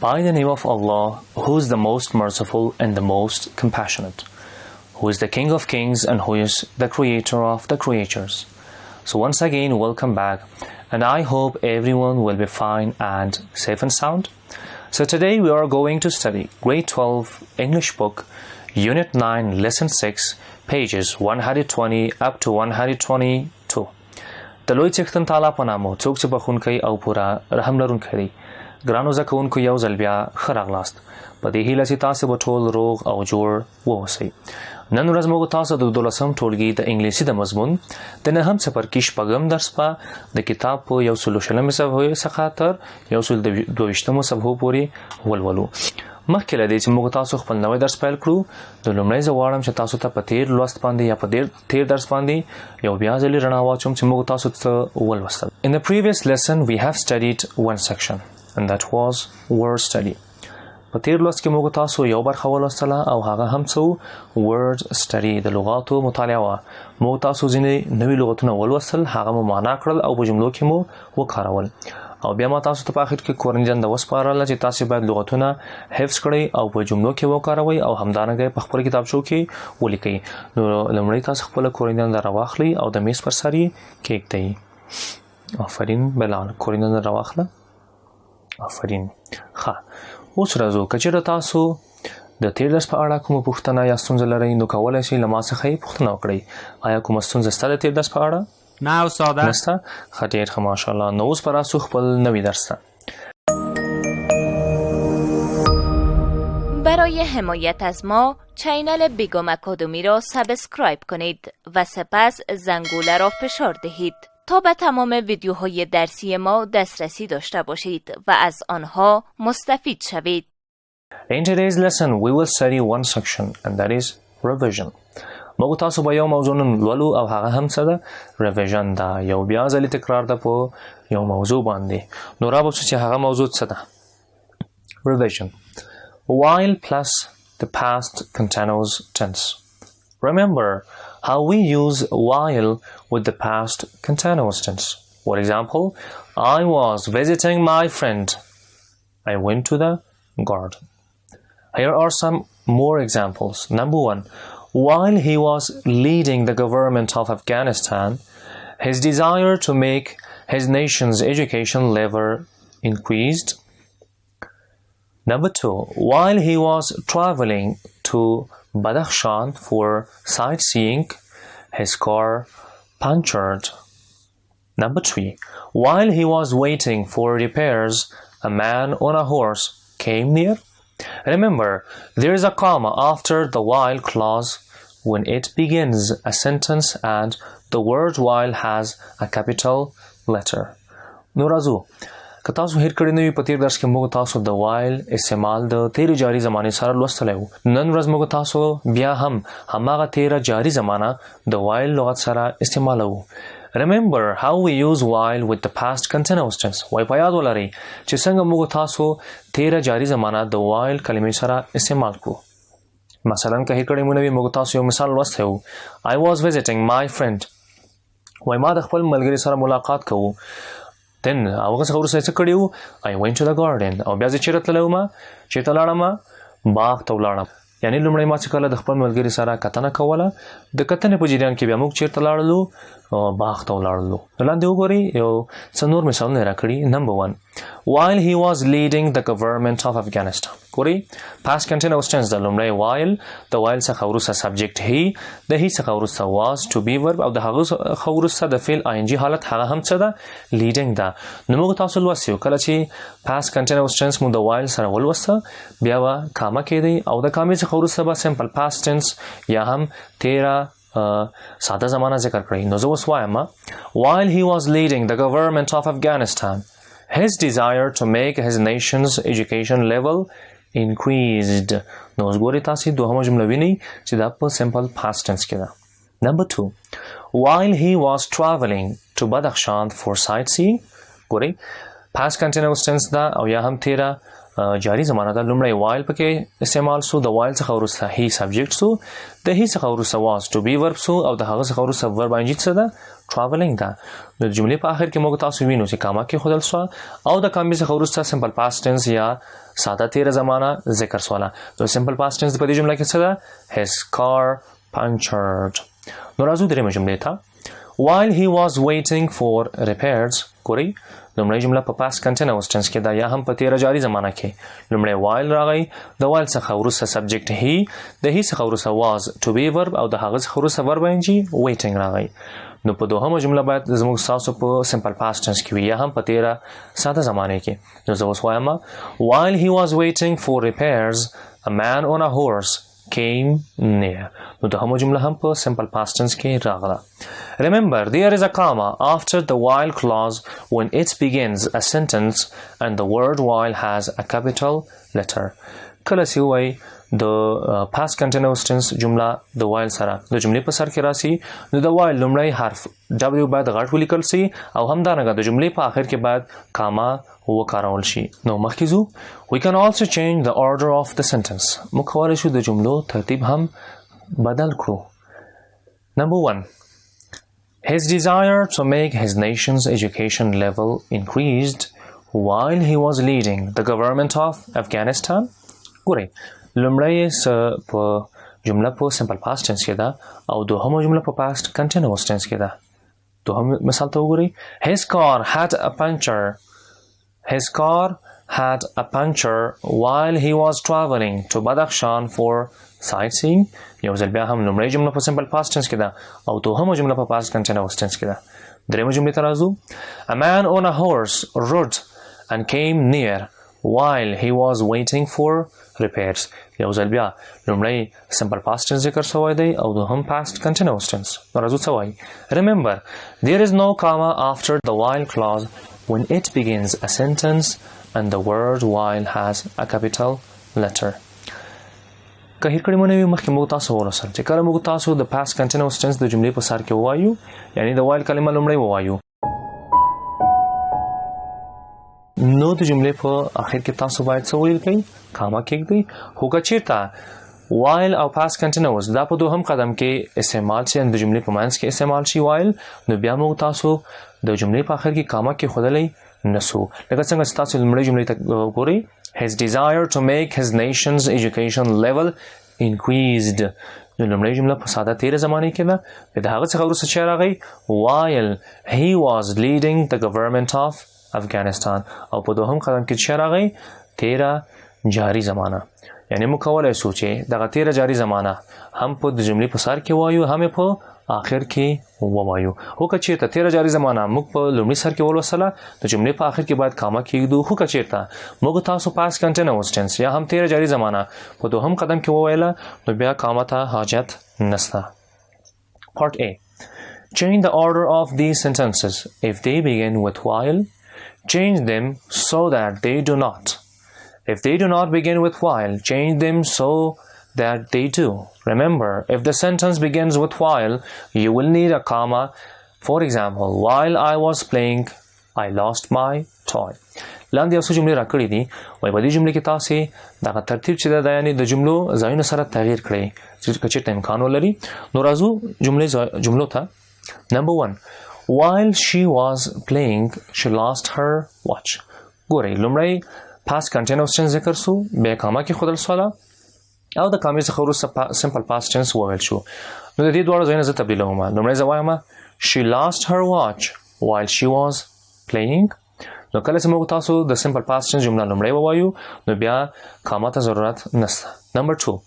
By the name of Allah, who is the most merciful and the most compassionate, who is the King of Kings and who is the Creator of the creatures. So once again, welcome back, and I hope everyone will be fine and safe and sound. So today we are going to study Grade 12 English book, Unit 9, Lesson 6, pages 120 up to 122. د لوی څښتن تعالی په نامه څوک چې بخښونکی او پوره رحم لرونکی دی. ګرانو زده کوونکو یو ځل بیا ښه راغلاست. په دې هیله چې تاسو به ټول روغ او جوړ واوسئ. نن ورځ موږ تاسو د 12م ټولګي د انګلیسي د مضمون د 9م څپرکي شپږم درس په د کتاب په 140مې صفحې څخه تر 122مو صفحو پورې ولولو. مخکې له دې چې موږ تاسو خپل نوی درس پیل کړو، د لومړی زه غواړم چې تاسو ته په تیر لوست باندې یا په تیر درس باندې یو بیا ځلې رڼا واچوم چې موږ تاسو ته ولوستل. In the previous lesson we have studied one section and that was word study. په تیر لوست کې موږ تاسو یو برخه ولوستله او هغه هم څه word study د لغاتو مطالعه وه. موږ تاسو ځینې نوي لغتونه ولوستل، هغه مو معنا کړل او په جملو کې مو وکارول. او بیا ما تاسو ته په آخر کې کورنۍ دنده وسپارله چې تاسو باید لغتونه حفظ کړئ او په جملو کې وکاروئ او همدارنګه په خپل کتابچو کې ولیکئ. نو لومړی تاسو خپل کورنۍ دنده راواخلئ او د میز پر سر یې کېږدئ. آفرین بلال، کورنۍ دنده راواخله. آفرین. ښه، اوس راځو که چېرته تاسو د تیر درس په اړه کومه پوښتنه یا ستونزه لرئ نو کولی شئ له ما څخه یې پوښتنه وکړئ. آیا کومه ستونزه شته د تیر درس په اړه؟ نه استاده. نشته؟ ښه، ډېر ښه، ماشاءالله. نو اوس به راسو خپل نوي درس ته. برای حمایت از ما چینل بیگم اکادمی را سابسکرایب کنید و سپس زنگوله را فشار دهید تا به تمام ویدیوهای درسی ما دسترسی داشته باشید و از آنها مستفید شوید. In today's lesson we will study one section and that is revision. موږ تاسو به یو موضوع نن لولو او هغه هم څه ده؟ ریویژن ده، یو بیا ځلې تکرار ده په یو موضوع باندې. نو رابطو چې هغه موضوع څه ده؟ revision. While plus the past continuous tense. Remember how we use while with the past continuous tense. For example, I was visiting my friend. I went to the garden. Here are some more examples. Number one, while he was leading the government of Afghanistan, his desire to make his nation's education level increased. Number two, while he was traveling to Badakhshan for sightseeing, his car punctured. Number three, while he was waiting for repairs, a man on a horse came near. Remember, there is a comma after the while clause when it begins a sentence and the word while has a capital letter. نو راځو که تاسو هیر کړی نه وي په تیر درس کې موږ تاسو د وایل استعمال د تیرې جاري زمانې سره لوستلی و. نن ورځ موږ تاسو بیا هم هماغه تیره جاري زمانه د وایل لغت سره استعمالوو. Remember how we use while with the past continuous tense. وای په یاد ولرئ چې څنګه موږ تاسو تیره جاري زمانه د وایل کلمې سره استعمال کړو. مثلا که هیر کړی مو نه وي موږ تاسو یو مثال لوستی و. I was visiting my friend. وای ما د خپل ملګري سره ملاقات کوو. Then هغه څخه وروسته څه کړي وو؟ I went to the garden. او بیا زه چېرته تللی وم؟ چېرته لاړم؟ باغ ته ولاړم. یعنې لومړی ما چې کله د خپل ملګري سره کتنه کوله، د کتنې په جریان کې بیا موږ چېرته لاړلو؟ باغ ته ولاړلو. نو لاندې وګورئ یو څه نور مثالونه یې راکړي. Number one, while he was leading the government of Afghanistan. ګورئ past continuous tense ده. لومړی while، د while څخه وروسته subject he، د he څخه وروسته was to be verb او د هغه څخه وروسته د فعل ing حالت هغه هم څه ده؟ leading ده. نو موږ تاسو لوستي یو کله چې past continuous tense مو د while سره ولوسته بیا به کامه کېدی او د کامې څخه وروسته به simple past tense یا هم تیره ساده زمانه ذکر کړئ. نو زه اوس وایم while he was leading the government of Afghanistan, his desire to make his nation's education level increased. نو اوس ګورئ تاسې دوهمه جمله وینئ چې دا په simple past tense کې ده. Number two, while he was traveling to Badakhshan for sightseeing. ګورئ past continuous tense ده او یا هم تیره جاری زمانه ده لومړی while پکې استعمال سو د while څخه وروسته he subject سو د he څخه وروسته was to be verb سو او د هغه څخه وروسته verb ing څه ده traveling ده د جملې په آخر کې موږ تاسو وینو چې کاما کې خودل سو او د کامی څخه وروسته simple past tense یا ساده تیر زمانه ذکر سواله د simple past tense په دې جمله کې څه ده his car punctured نو راځو درېمه جملې ته while he was waiting for repairs ګورئ لومړی جمله په past continuous tense کې ده یا هم په تیره جاری زمانه کې لومړی while راغی د while څخه وروسته subject he د he څخه وروسته was to be verb او د هغه څخه وروسته verb ing waiting راغی نو په دوهمه جمله باید زموږ تاسو په simple past tense کې وي یا هم په تیره ساده زمانه کې نو زه اوس وایم while he was waiting for repairs a man on a horse came near نو دوهمه جمله هم په simple past tense کې راغله Remember, there is a comma after the while clause when it begins a sentence and the word while has a capital letter. کله چې وایي د past continuous tense جمله د while سره د جملې په سر کې راسي نو د while لومړی حرف w باید غټ ولیکل شي او همدارنګه د جملې په آخر کې باید کاما وکارول شي نو مخکې ځو we can also change the order of the sentence موږ کولی شو د جملو ترتیب هم بدل کړو Number 1 His desire to make his nation's education level increased while he was leading the government of Afghanistan. ګورئ لومړی په جمله په simple past tense کې ده او دوهمه جمله په past continuous tense کې ده دوهم مثال ته وګورئ His car had a puncture while he was traveling to Badakhshan for sightseeing یو ځل بیا هم لومړی جمله په simple past tense کې ده او دوهمه جمله په past continuous tense کې ده درېمه جملې ته راځو A man on a horse rode and came near while he was waiting for repairs یو ځل بیا لومړی simple past tense ذکر شوی دی او دوهم past continuous tense نو راځو څه وایي Remember, there is no comma after the while clause when it begins a sentence and the word while has a capital letter که هیر کړی مو نه وي مخکې موږ تاسو ورسل چې کله موږ تاسو د past continuous tense د جملې په سر کې ووایو یعنی د while کلمه لومړی ووایو نو د جملې په آخر کې تاسو باید څه ولیکئ کاما کېږدئ خو که چېرته while او past continuous دا په دوهم قدم کې استعمال شي د جملې په منځ کې استعمال شي while نو بیا موږ تاسو د جملې په آخر کې کاما کېښودلی نسو لکه څنګه چې تاسو لومړۍ جملې ته ګورئ His desire to make his nation's education level increased نو لومړۍ جمله په ساده تیره زمانه کې ده د هغه څخه وروسته چې راغی while he was leading the government of Afghanistan او په دوهم قدم کې چې راغی تیره جاری زمانه یعنی موږ کولی شو چې دغه تیره جاری زمانه هم په د جملې په سر کې وایو هم په آخر کې ووایو خو که چېرته تیره جاری زمانه موږ په لومړي سر کې ولوستله د جملې په آخر کې باید کاما کېږدو خو که چېرته موږ تاسو past continuous tense یا هم تیره جاری زمانه په دوهم قدم کې وویله نو بیا کاما ته حاجت نشته Part A Change the order of these sentences if they begin with while change them so that they do not If they do not begin with while change them so that they do. Remember, if the sentence begins with while, you will need a comma. For example, while I was playing, I lost my toy. لاندې یو څه جملې راکړي دي وایي په دې جملې کې تاسې دغه ترتیب چې ده یعنې د جملو ځایونو سره تغییر کړئ چې که چېرته امکان ولري نو راځو جملو ته Number 1 While she was playing, she lost her watch. ګورئ لومړی past continuous tense ذکر سو بیا کاما کې ښودل سوله او د کامې څخه وروسته simple past tense وویل شو نو د دې دواړو ځایونه زه تبدیلوم لومړی زه وایم she lost her watch while she was playing نو کله چې موږ تاسو د simple past tense جمله لومړی ووایو نو بیا کاما ته ضرورت نشته Number 2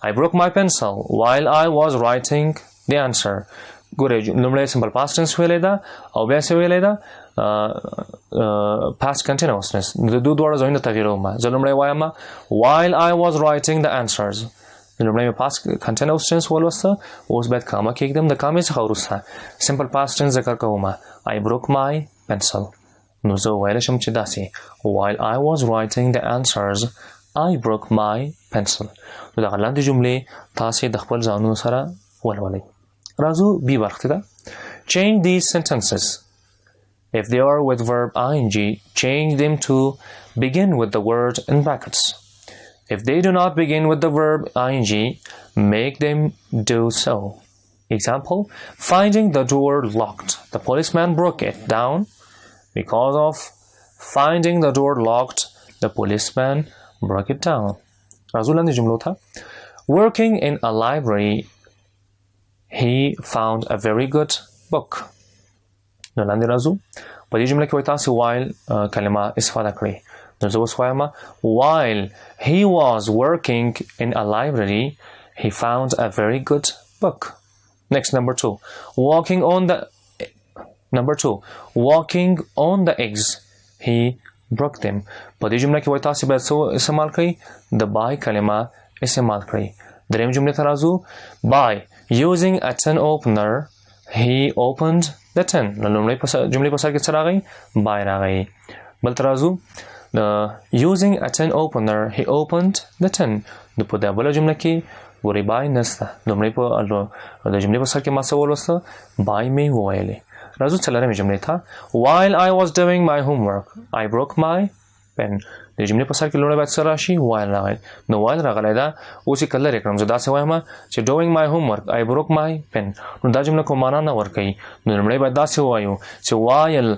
I broke my pencil while I was writing the answer ګورئ لومړی simple past tense ویلی ده او بیا څه ویلی ده past continuousness د دواړو ځایونه تغییروم زه لومړی وایم while I was writing the answers لومړی مې past continuous tense ولوسته اوس باید کاما کېږدم د کامې څخه وروسته simple past tense ذکر کوم I broke my pencil نو زه ویلی شم چې داسې while I was writing the answers I broke my pencil نو دغه لاندې جملې تاسې د خپل ځانونو سره ولولئ راځو بي برخې ته change these sentences If they are with verb ing, change them to begin with the word in brackets. If they do not begin with the verb ing, make them do so. Example, finding the door locked. The policeman broke it down. Because of finding the door locked, the policeman broke it down. راځو لاندې جملو ته. Working in a library, he found a very good book. نو لاندې راځو. په دې جمله کې وایي تاسو while کلمه استفاده کړئ. نو زه اوس وایم while he was working in a library, he found a very good book. Next, number 2. Walking on the eggs, he broke them. په دې جمله کې وایي تاسو باید څه استعمال کړئ؟ د by کلمه استعمال کړئ. دریم جمله ته راځو. By using a tin opener, he opened the tin. نو لومړی جملې په سر کې څه راغی؟ by راغی. بل ته راځو. Using a tin opener, he opened the tin. نو په دا بله جمله کې ګورئ by نشته. لومړی په د جملې په سر کې ما څه ولوسته؟ by مې وویلې. راځو څلورمې جملې ته. While I was doing my homework, I broke my pen. د جملې په سر کې لومړی باید څه راشي؟ while راغلی. نو while راغلی دا اوس یې که لرې کړم. زه داسې وایم چې doing my homework, I broke my pen. نو دا جمله کوم معنا نه ورکوي. نو لومړی باید داسې ووایو چې while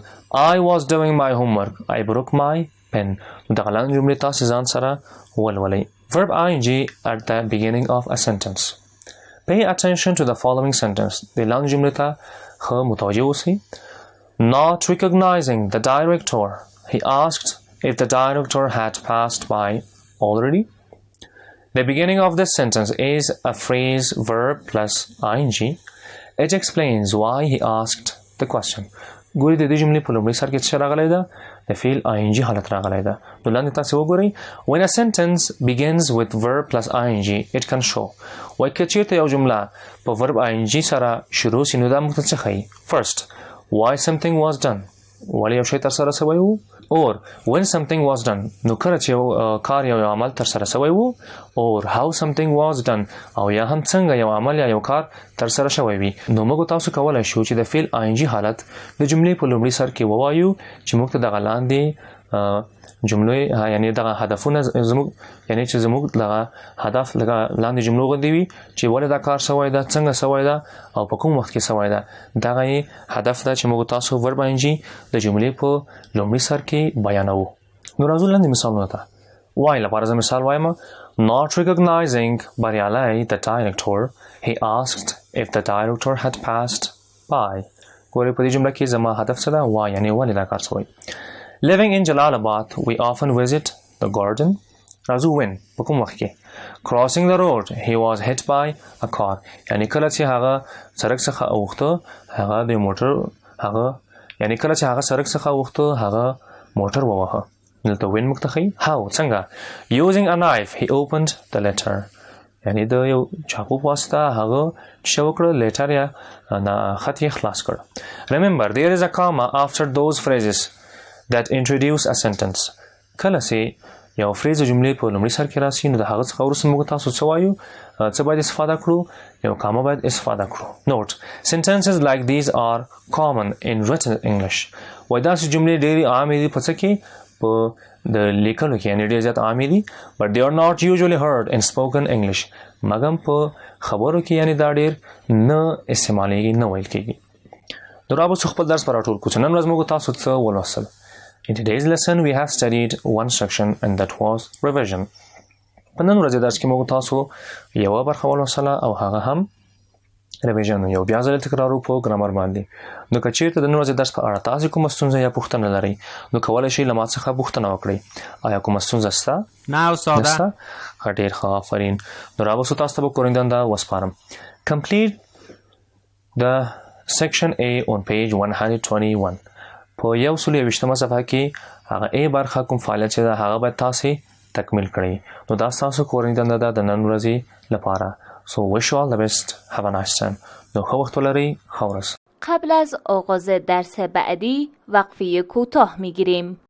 I was doing my homework, I broke my pen. نو دغه لاندې جملې تاسې ځان سره ولولئ. Verb ing at the beginning of a sentence. Pay attention to the following sentence. د لاندې جملې ته ښه متوجه اوسئ. Not recognizing the director, he asked if the director had passed by already. The beginning of this sentence is a phrase verb plus ing. It explains why he asked the question. ګورئ د دې جملې په لومړي سر کې څه راغلی ده؟ د فعل ing حالت راغلی ده. نو لاندې تاسې وګورئ. When a sentence begins with verb plus ing, it can show. وایي که چېرته یو جمله په verb ing سره شروع سي نو دا موږ ته څه ښیي؟ First, why something was done. ولې یو شی ترسره سوی و؟ Or when something was done. نو کله چې یو کار یو عمل ترسره سوی و. Or how something was done. او یا هم څنګه یو عمل یا یو کار ترسره شوی وي. نو موږ تاسو کولی شو چې د فعل ing حالت د جملې په لومړي سر کې ووایو چې موږ ته دغه لاندې جملې یعنی دغه هدفونه زموږ یعنی چې زموږ دغه هدف لکه لاندې جملو غوندې وي چې ولې دا کار سوی ده، څنګه سوی ده او په کوم وخت کې سوی ده. دغه یې هدف ده چې موږ تاسو verb ing د جملې په لومړي سر کې بیانوو. نو راځو لاندې مثالونو ته. وای لپاره زه مثال وایم. Not recognizing بریالی the director, he asked if the director had passed by. ګورئ په دې جمله کې زما هدف څه ده؟ وای یعنی ولې دا کار سوی. Living in Jalalabad, we often visit the garden. راځو when په کوم وخت کې. Crossing the road, he was hit by a car. یعنی کله چې هغه سړک څخه اوښته هغه د موټر هغه یعنی کله چې هغه سړک څخه اوښته هغه موټر ووهه. دلته when موږ ته ښیي. How څنګه. Using a knife, he opened the letter. یعنی د یو چاقو په واسطه هغه څه وکړه؟ لیټر یا خط یې خلاص کړ. Remember, there is a comma after those phrases that introduce a sentence. کله چې یو فریز جملې په لومړي سر کې راسي نو د هغه څخه وروسته موږ تاسو څه وایو؟ څه باید استفاده کړو؟ یو کاما باید استفاده کړو. Note, sentences like these are common in written English. وایي داسې جملې ډېرې عامې دي په څه کې؟ په د لیکلو کې یعنې ډېر زیات عامې دي. But they are not usually heard in spoken English. مګم په خبرو کې یعنې دا ډېر نه استعمالیږي، نه ویل کېږي. نو را به خپل درس په راټول کړو چې نن ورځ موږ تاسو څه ولوستل. In today's lesson, we have studied one section and that was revision. په نن ورځې درس کې موږ تاسو یوه برخه ولوستله او هغه هم revision یو بیا ځلې تکرار په ګرامر باندې. نو که چېرته د نن ورځې درس په اړه تاسې کومه ستونزه یا پوښتنه لرئ نو کولی شئ له ما څخه پوښتنه وکړئ. آیا کومه ستونزه شته؟ نه استاده. ښه ډېر ښه آفرین. نو راوستو تاسو ته به کورنۍ دنده وسپارم. Complete the section A on page 121. په 121 صفحه کې هغه A برخه کوم فعالیت چې ده هغه باید تاسې تکمیل کړئ. نو دا ستاسو کورنۍ دنده ده د نن ورځې لپاره. So wish you all the best. Have a nice time. نو ښه وخت ولرئ. ښه ورځ. قبل از آغاز درس بعدی وقفه کوتاه میگیریم.